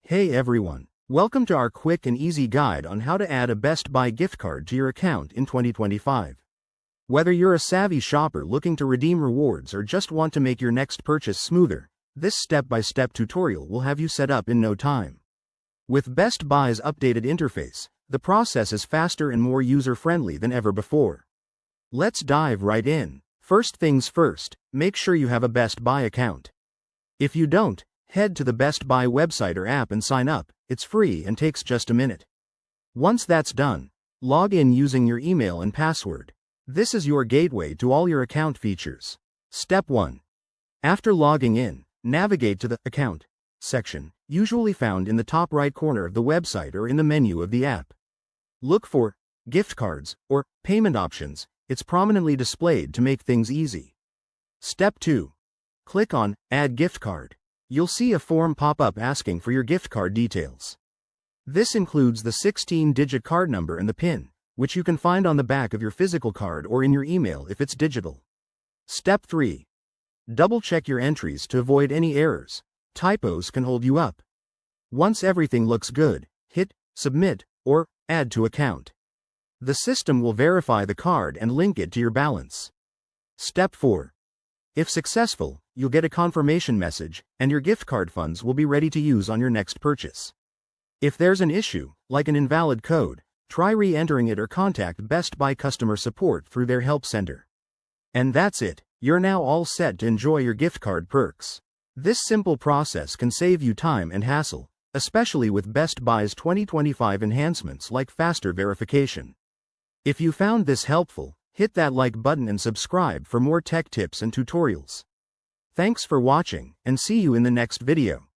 Hey everyone, welcome to our quick and easy guide on how to add a Best Buy gift card to your account in 2025. Whether you're a savvy shopper looking to redeem rewards or just want to make your next purchase smoother, this step-by-step tutorial will have you set up in no time. With Best Buy's updated interface, the process is faster and more user-friendly than ever before. Let's dive right in. First things first, make sure you have a Best Buy account. If you don't, head to the Best Buy website or app and sign up. It's free and takes just a minute. Once that's done, log in using your email and password. This is your gateway to all your account features. Step 1. After logging in, navigate to the Account section, usually found in the top right corner of the website or in the menu of the app. Look for Gift Cards or Payment Options. It's prominently displayed to make things easy. Step 2. Click on Add Gift Card. You'll see a form pop up asking for your gift card details. This includes the 16-digit card number and the PIN, which you can find on the back of your physical card or in your email if it's digital. Step 3. Double-check your entries to avoid any errors. Typos can hold you up. Once everything looks good, hit Submit or Add to Account. The system will verify the card and link it to your balance. Step 4. If successful, you'll get a confirmation message, and your gift card funds will be ready to use on your next purchase. If there's an issue, like an invalid code, try re-entering it or contact Best Buy customer support through their help center. And that's it, you're now all set to enjoy your gift card perks. This simple process can save you time and hassle, especially with Best Buy's 2025 enhancements like faster verification. If you found this helpful, hit that like button and subscribe for more tech tips and tutorials. Thanks for watching, and see you in the next video.